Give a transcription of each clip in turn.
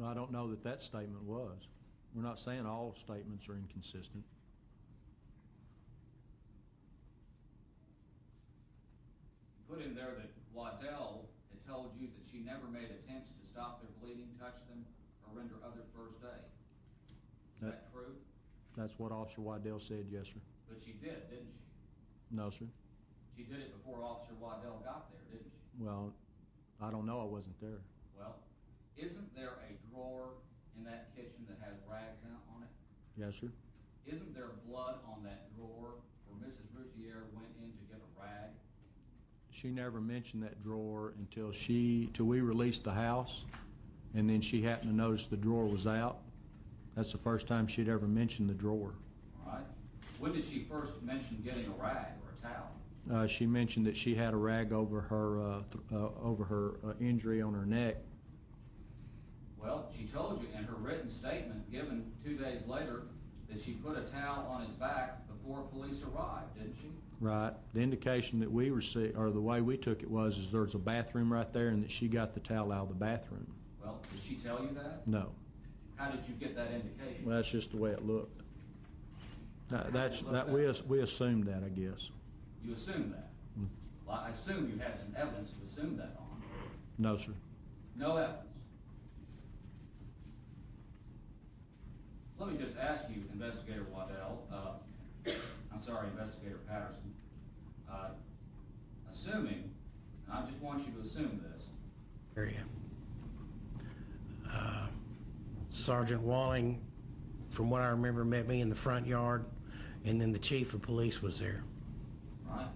I don't know that that statement was. We're not saying all statements are inconsistent. Put in there that Waddell had told you that she never made attempts to stop their bleeding, touch them, or render other first aid. Is that true? That's what Officer Waddell said, yes, sir. But she did, didn't she? No, sir. She did it before Officer Waddell got there, didn't she? Well, I don't know. I wasn't there. Well, isn't there a drawer in that kitchen that has rags on it? Yes, sir. Isn't there blood on that drawer where Mrs. Routier went in to get a rag? She never mentioned that drawer until we released the house, and then she happened to notice the drawer was out. That's the first time she'd ever mentioned the drawer. All right. When did she first mention getting a rag or a towel? She mentioned that she had a rag over her injury on her neck. Well, she told you in her written statement given 2 days later that she put a towel on his back before police arrived, didn't she? Right. The indication that we received, or the way we took it was there's a bathroom right there and that she got the towel out of the bathroom. Well, did she tell you that? No. How did you get that indication? Well, that's just the way it looked. We assumed that, I guess. You assumed that? Well, I assume you had some evidence to assume that on. No, sir. No evidence. Let me just ask you, Investigator Waddell, Investigator Patterson, assuming, and I just want you to assume this. Area. Sergeant Walling, from what I remember, met me in the front yard, and then the chief of police was there. Right.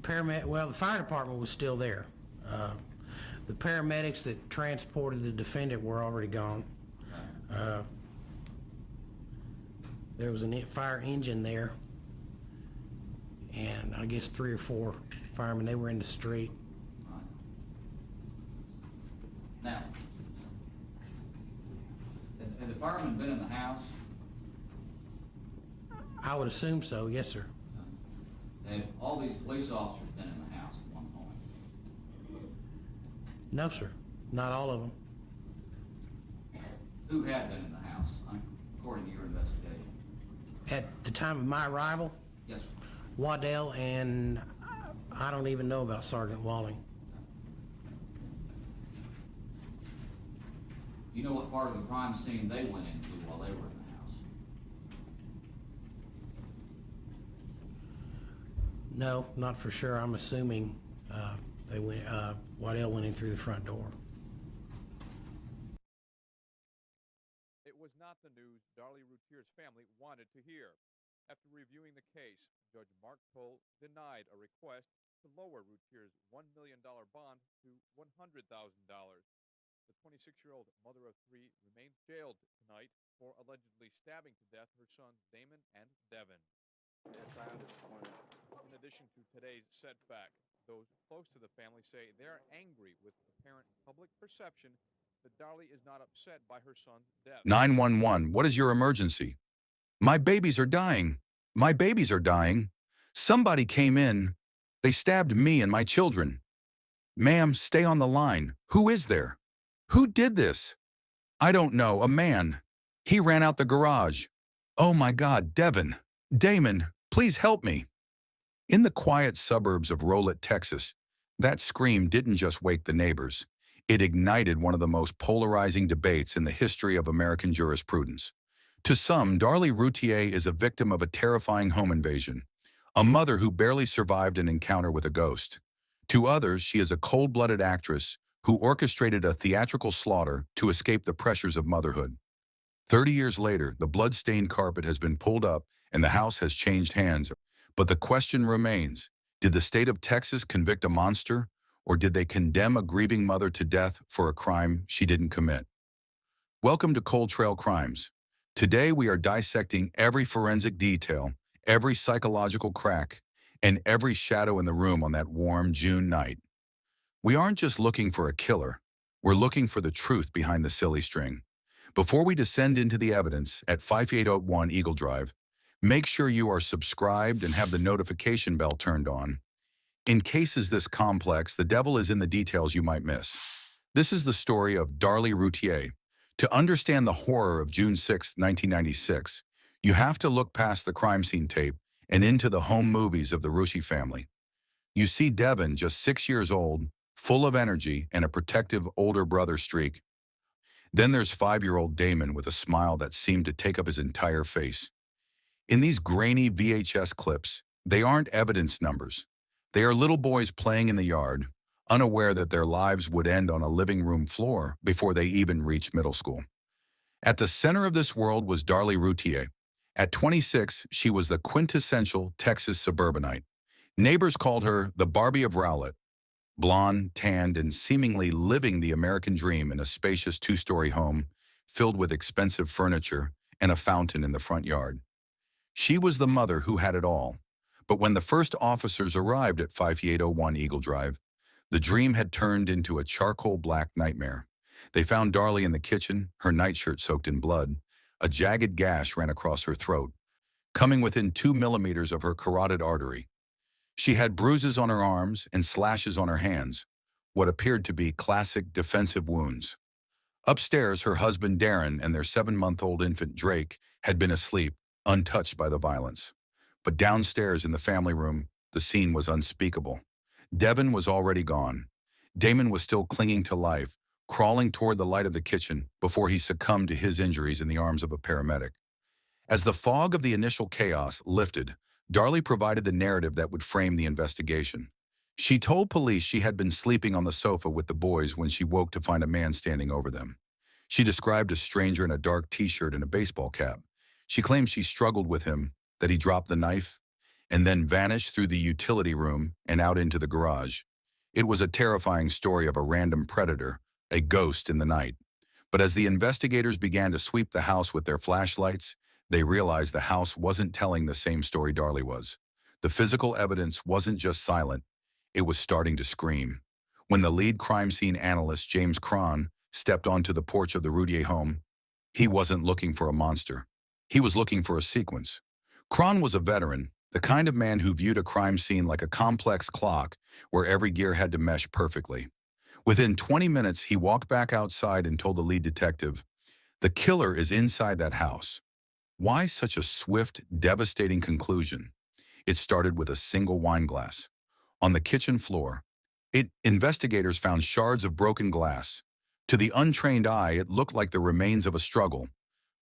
The fire department was still there. The paramedics that transported the defendant were already gone. There was a fire engine there, and I guess 3 or 4 firemen. They were in the street. Right. Now, had the firemen been in the house? I would assume so, yes, sir. Had all these police officers been in the house at one point? No, sir. Not all of them. Who had been in the house, according to your investigation? At the time of my arrival, Yes, sir. Waddell, and I don't even know about Sergeant Walling. You know what part of the crime scene they went into while they were in the house? No, not for sure. I'm assuming Waddell went in through the front door. It was not the news Darlie Routier's family wanted to hear. After reviewing the case, Judge Mark Toll denied a request to lower Routier's $1 million bond to $100,000. The 26-year-old mother of 3 remains jailed tonight for allegedly stabbing to death her sons Damon and Devon. Yes, I am disappointed. In addition to today's setback, those close to the family say they're angry with apparent public perception that Darlie is not upset by her son's death. 911, what is your emergency? My babies are dying. My babies are dying. Somebody came in. They stabbed me and my children. Ma'am, stay on the line. Who is there? Who did this? I don't know, a man. He ran out the garage. Oh my God, Devon, Damon, please help me. In the quiet suburbs of Rolette, Texas, that scream didn't just wake the neighbors. It ignited one of the most polarizing debates in the history of American jurisprudence. To some, Darlie Routier is a victim of a terrifying home invasion, a mother who barely survived an encounter with a ghost. To others, she is a cold-blooded actress who orchestrated a theatrical slaughter to escape the pressures of motherhood. 30 years later, the blood-stained carpet has been pulled up and the house has changed hands. But the question remains, did the state of Texas convict a monster, or did they condemn a grieving mother to death for a crime she didn't commit? Welcome to Coldtrail Crimes. Today we are dissecting every forensic detail, every psychological crack, and every shadow in the room on that warm June night. We aren't just looking for a killer, we're looking for the truth behind the silly string. Before we descend into the evidence at 5801 Eagle Drive, make sure you are subscribed and have the notification bell turned on. In cases this complex, the devil is in the details you might miss. This is the story of Darlie Routier, To understand the horror of June 6, 1996, you have to look past the crime scene tape and into the home movies of the Routier family. You see Devon, just 6 years old, full of energy and a protective older brother streak. Then there's 5-year-old Damon with a smile that seemed to take up his entire face. In these grainy VHS clips, they aren't evidence numbers. They are little boys playing in the yard, unaware that their lives would end on a living room floor before they even reached middle school. At the center of this world was Darlie Routier. At 26, she was the quintessential Texas suburbanite. Neighbors called her the Barbie of Rowlett, blonde, tanned, and seemingly living the American dream in a spacious 2-story home filled with expensive furniture and a fountain in the front yard. She was the mother who had it all. But when the first officers arrived at 5801 Eagle Drive, the dream had turned into a charcoal black nightmare. They found Darlie in the kitchen, her nightshirt soaked in blood. A jagged gash ran across her throat, coming within 2 millimeters of her carotid artery. She had bruises on her arms and slashes on her hands, what appeared to be classic defensive wounds. Upstairs, her husband Darin and their 7-month-old infant Drake had been asleep, untouched by the violence. But downstairs in the family room, the scene was unspeakable. Devon was already gone. Damon was still clinging to life, crawling toward the light of the kitchen before he succumbed to his injuries in the arms of a paramedic. As the fog of the initial chaos lifted, Darlie provided the narrative that would frame the investigation. She told police she had been sleeping on the sofa with the boys when she woke to find a man standing over them. She described a stranger in a dark t-shirt and a baseball cap. She claimed she struggled with him, that he dropped the knife, and then vanished through the utility room and out into the garage. It was a terrifying story of a random predator, a ghost in the night. But as the investigators began to sweep the house with their flashlights, they realized the house wasn't telling the same story Darlie was. The physical evidence wasn't just silent, it was starting to scream. When the lead crime scene analyst, James Cron, stepped onto the porch of the Routier home, he wasn't looking for a monster. He was looking for a sequence. Cron was a veteran, the kind of man who viewed a crime scene like a complex clock where every gear had to mesh perfectly. Within 20 minutes, he walked back outside and told the lead detective, "The killer is inside that house." Why such a swift, devastating conclusion? It started with a single wine glass. On the kitchen floor, investigators found shards of broken glass. To the untrained eye, it looked like the remains of a struggle.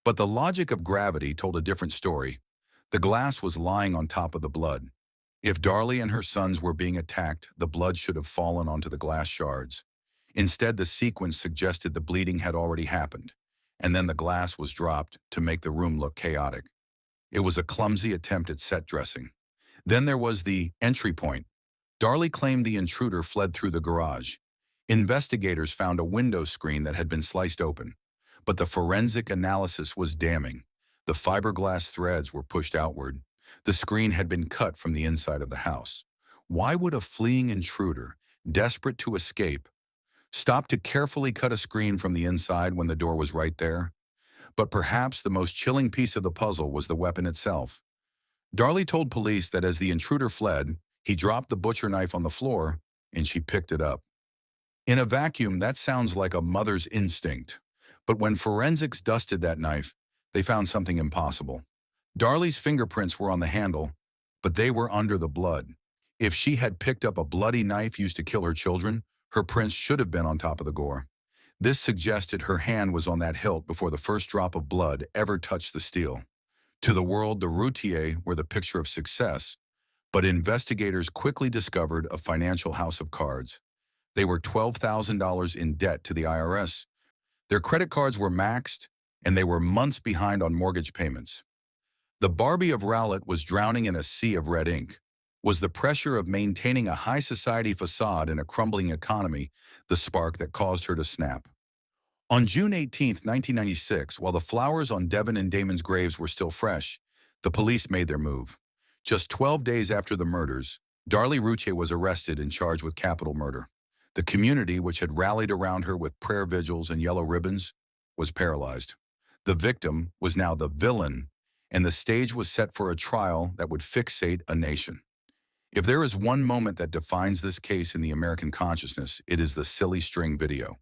But the logic of gravity told a different story. The glass was lying on top of the blood. If Darlie and her sons were being attacked, the blood should have fallen onto the glass shards. Instead, the sequence suggested the bleeding had already happened, and then the glass was dropped to make the room look chaotic. It was a clumsy attempt at set dressing. Then there was the entry point. Darlie claimed the intruder fled through the garage. Investigators found a window screen that had been sliced open, but the forensic analysis was damning. The fiberglass threads were pushed outward. The screen had been cut from the inside of the house. Why would a fleeing intruder, desperate to escape, stop to carefully cut a screen from the inside when the door was right there? But perhaps the most chilling piece of the puzzle was the weapon itself. Darlie told police that as the intruder fled, he dropped the butcher knife on the floor, and she picked it up. In a vacuum, that sounds like a mother's instinct. But when forensics dusted that knife, they found something impossible. Darlie's fingerprints were on the handle, but they were under the blood. If she had picked up a bloody knife used to kill her children, her prints should have been on top of the gore. This suggested her hand was on that hilt before the first drop of blood ever touched the steel. To the world, the Routier were the picture of success, but investigators quickly discovered a financial house of cards. They were $12,000 in debt to the IRS. Their credit cards were maxed, and they were months behind on mortgage payments. The Barbie of Rowlett was drowning in a sea of red ink. Was the pressure of maintaining a high society facade in a crumbling economy the spark that caused her to snap? On June 18, 1996, while the flowers on Devon and Damon's graves were still fresh, the police made their move. Just 12 days after the murders, Darlie Routier was arrested and charged with capital murder. The community, which had rallied around her with prayer vigils and yellow ribbons, was paralyzed. The victim was now the villain, and the stage was set for a trial that would fixate a nation. If there is one moment that defines this case in the American consciousness, it is the silly string video.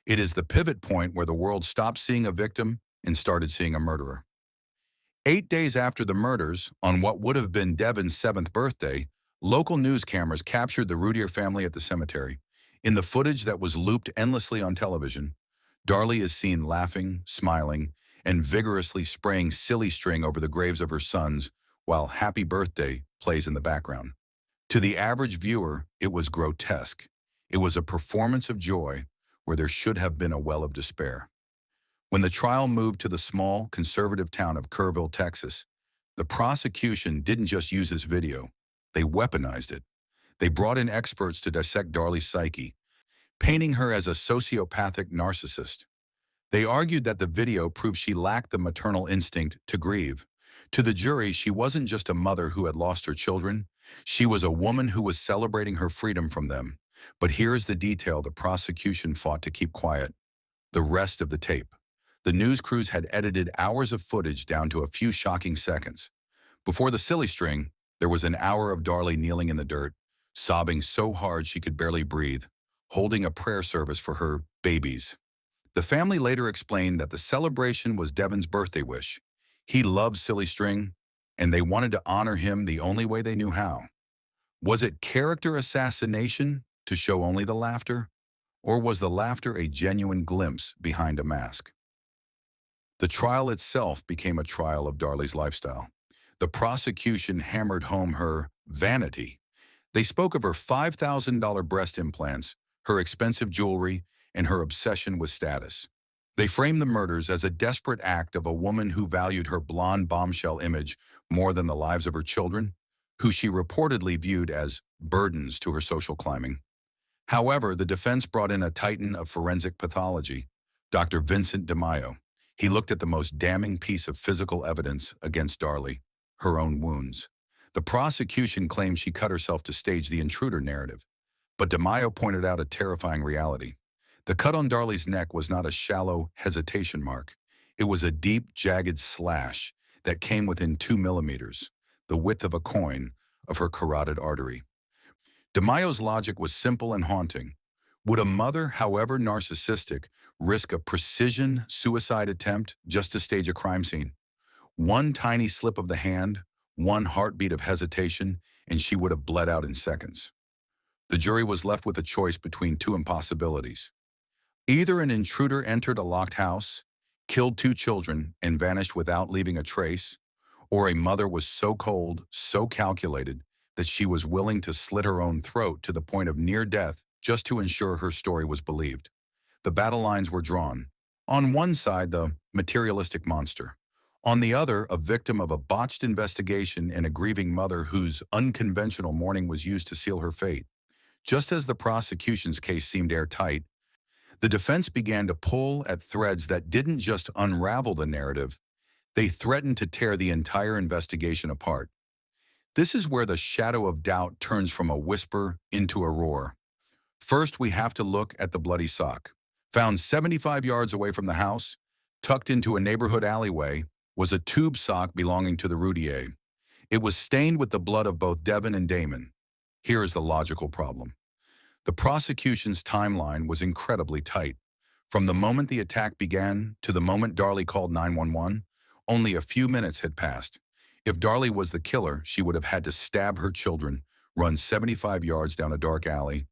It is the pivot point where the world stopped seeing a victim and started seeing a murderer. 8 days after the murders, on what would have been Devon's 7th birthday, local news cameras captured the Routier family at the cemetery. In the footage that was looped endlessly on television, Darlie is seen laughing, smiling, and vigorously spraying silly string over the graves of her sons while Happy Birthday plays in the background. To the average viewer, it was grotesque. It was a performance of joy where there should have been a well of despair. When the trial moved to the small, conservative town of Kerrville, Texas, the prosecution didn't just use this video, they weaponized it. They brought in experts to dissect Darlie's psyche, painting her as a sociopathic narcissist. They argued that the video proved she lacked the maternal instinct to grieve. To the jury, she wasn't just a mother who had lost her children, she was a woman who was celebrating her freedom from them. But here's the detail the prosecution fought to keep quiet: the rest of the tape. The news crews had edited hours of footage down to a few shocking seconds. Before the silly string, there was an hour of Darlie kneeling in the dirt, sobbing so hard she could barely breathe, holding a prayer service for her babies. The family later explained that the celebration was Devon's birthday wish. He loved silly string, and they wanted to honor him the only way they knew how. Was it character assassination to show only the laughter? Or was the laughter a genuine glimpse behind a mask? The trial itself became a trial of Darlie's lifestyle. The prosecution hammered home her vanity. They spoke of her $5,000 breast implants, her expensive jewelry, and her obsession with status. They framed the murders as a desperate act of a woman who valued her blonde bombshell image more than the lives of her children, who she reportedly viewed as burdens to her social climbing. However, the defense brought in a titan of forensic pathology, Dr. Vincent DeMaio. He looked at the most damning piece of physical evidence against Darlie, her own wounds. The prosecution claimed she cut herself to stage the intruder narrative, but DeMaio pointed out a terrifying reality. The cut on Darlie's neck was not a shallow hesitation mark. It was a deep, jagged slash that came within 2 millimeters, the width of a coin, of her carotid artery. DeMaio's logic was simple and haunting. Would a mother, however narcissistic, risk a precision suicide attempt just to stage a crime scene? One tiny slip of the hand, one heartbeat of hesitation, and she would have bled out in seconds. The jury was left with a choice between 2 impossibilities. Either an intruder entered a locked house, killed 2 children, and vanished without leaving a trace, or a mother was so cold, so calculated, that she was willing to slit her own throat to the point of near death just to ensure her story was believed. The battle lines were drawn. On one side, the materialistic monster. On the other, a victim of a botched investigation and a grieving mother whose unconventional mourning was used to seal her fate. Just as the prosecution's case seemed airtight, the defense began to pull at threads that didn't just unravel the narrative, they threatened to tear the entire investigation apart. This is where the shadow of doubt turns from a whisper into a roar. First, we have to look at the bloody sock. Found 75 yards away from the house, tucked into a neighborhood alleyway, was a tube sock belonging to the Routier. It was stained with the blood of both Devon and Damon. Here is the logical problem. The prosecution's timeline was incredibly tight. From the moment the attack began to the moment Darlie called 911, only a few minutes had passed. If Darlie was the killer, she would have had to stab her children, run 75 yards down a dark alley,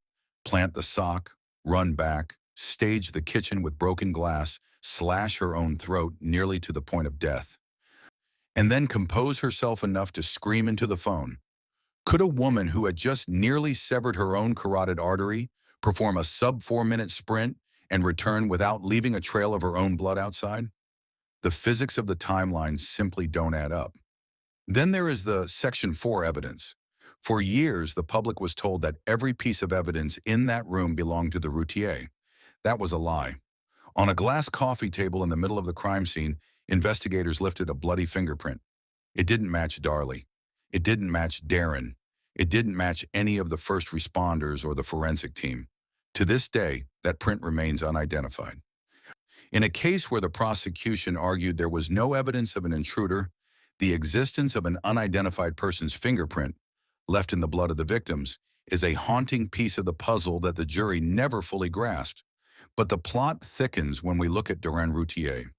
plant the sock, run back, stage the kitchen with broken glass, slash her own throat nearly to the point of death, and then compose herself enough to scream into the phone. Could a woman who had just nearly severed her own carotid artery perform a sub-4-minute sprint and return without leaving a trail of her own blood outside? The physics of the timeline simply don't add up. Then there is the Section 4 evidence. For years, the public was told that every piece of evidence in that room belonged to the Routier. That was a lie. On a glass coffee table in the middle of the crime scene, investigators lifted a bloody fingerprint. It didn't match Darlie. It didn't match Darin. It didn't match any of the first responders or the forensic team. To this day, that print remains unidentified. In a case where the prosecution argued there was no evidence of an intruder, the existence of an unidentified person's fingerprint, left in the blood of the victims, is a haunting piece of the puzzle that the jury never fully grasped. But the plot thickens when we look at Darlie Routier.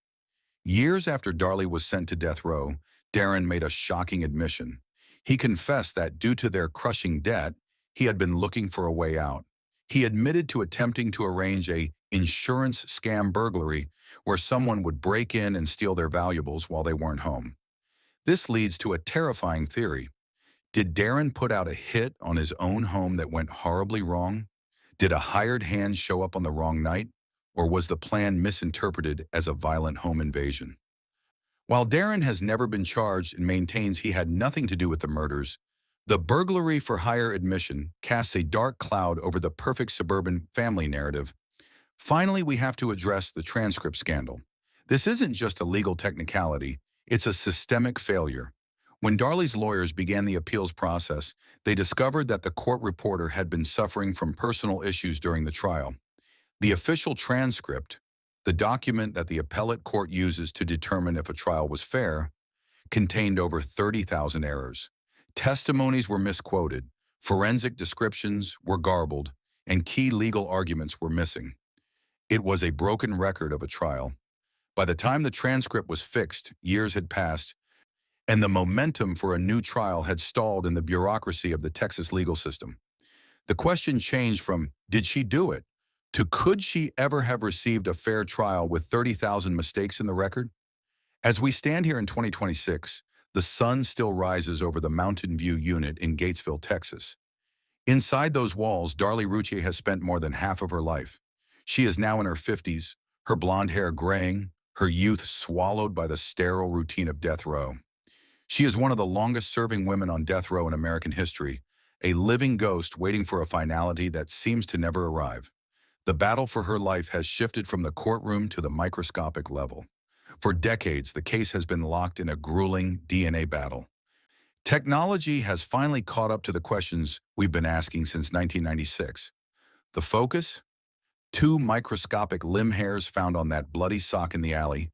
Years after Darlie was sent to death row, Darin made a shocking admission. He confessed that due to their crushing debt, he had been looking for a way out. He admitted to attempting to arrange a insurance scam burglary where someone would break in and steal their valuables while they weren't home. This leads to a terrifying theory. Did Darin put out a hit on his own home that went horribly wrong? Did a hired hand show up on the wrong night? Or was the plan misinterpreted as a violent home invasion? While Darin has never been charged and maintains he had nothing to do with the murders, the burglary for hire admission casts a dark cloud over the perfect suburban family narrative. Finally, we have to address the transcript scandal. This isn't just a legal technicality, it's a systemic failure. When Darlie's lawyers began the appeals process, they discovered that the court reporter had been suffering from personal issues during the trial. The official transcript, the document that the appellate court uses to determine if a trial was fair, contained over 30,000 errors. Testimonies were misquoted, forensic descriptions were garbled, and key legal arguments were missing. It was a broken record of a trial. By the time the transcript was fixed, years had passed, and the momentum for a new trial had stalled in the bureaucracy of the Texas legal system. The question changed from, did she do it, to could she ever have received a fair trial with 30,000 mistakes in the record? As we stand here in 2026, the sun still rises over the Mountain View unit in Gatesville, Texas. Inside those walls, Darlie Routier has spent more than half of her life. She is now in her 50s, her blonde hair graying, her youth swallowed by the sterile routine of death row. She is one of the longest-serving women on death row in American history, a living ghost waiting for a finality that seems to never arrive. The battle for her life has shifted from the courtroom to the microscopic level. For decades, the case has been locked in a grueling DNA battle. Technology has finally caught up to the questions we've been asking since 1996. The focus? 2 microscopic limb hairs found on that bloody sock in the alley.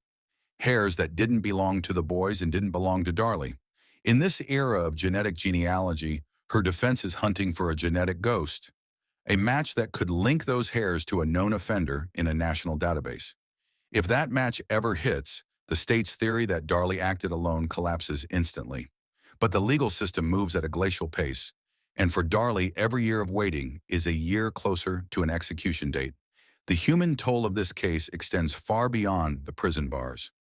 Hairs that didn't belong to the boys and didn't belong to Darlie. In this era of genetic genealogy, her defense is hunting for a genetic ghost, a match that could link those hairs to a known offender in a national database. If that match ever hits, the state's theory that Darlie acted alone collapses instantly. But the legal system moves at a glacial pace, and for Darlie, every year of waiting is a year closer to an execution date. The human toll of this case extends far beyond the prison bars.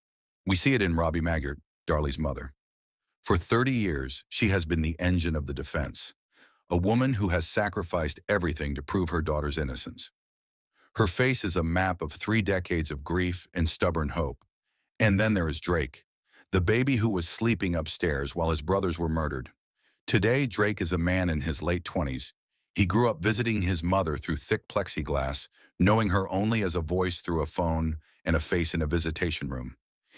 We see it in Robbie Maggart, Darlie's mother. For 30 years, she has been the engine of the defense, a woman who has sacrificed everything to prove her daughter's innocence. Her face is a map of 3 decades of grief and stubborn hope. And then there is Drake, the baby who was sleeping upstairs while his brothers were murdered. Today, Drake is a man in his late 20s. He grew up visiting his mother through thick plexiglass, knowing her only as a voice through a phone and a face in a visitation room.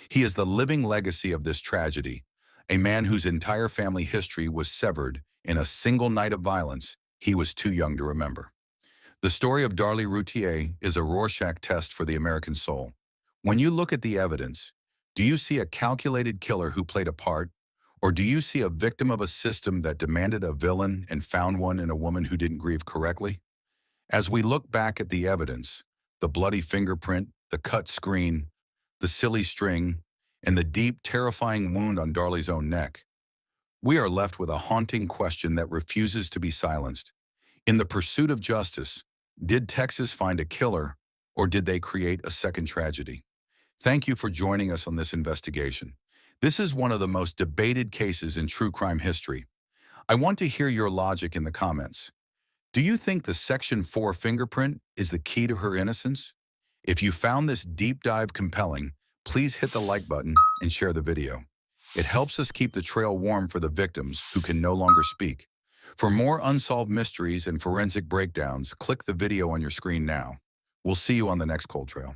He is the living legacy of this tragedy, a man whose entire family history was severed in a single night of violence he was too young to remember. The story of Darlie Routier is a Rorschach test for the American soul. When you look at the evidence, do you see a calculated killer who played a part, or do you see a victim of a system that demanded a villain and found one in a woman who didn't grieve correctly? As we look back at the evidence, the bloody fingerprint, the cut screen, the silly string, and the deep, terrifying wound on Darlie's own neck, we are left with a haunting question that refuses to be silenced. In the pursuit of justice, did Texas find a killer, or did they create a second tragedy? Thank you for joining us on this investigation. This is one of the most debated cases in true crime history. I want to hear your logic in the comments. Do you think the Section 4 fingerprint is the key to her innocence? If you found this deep dive compelling, please hit the like button and share the video. It helps us keep the trail warm for the victims who can no longer speak. For more unsolved mysteries and forensic breakdowns, click the video on your screen now. We'll see you on the next Cold Trail.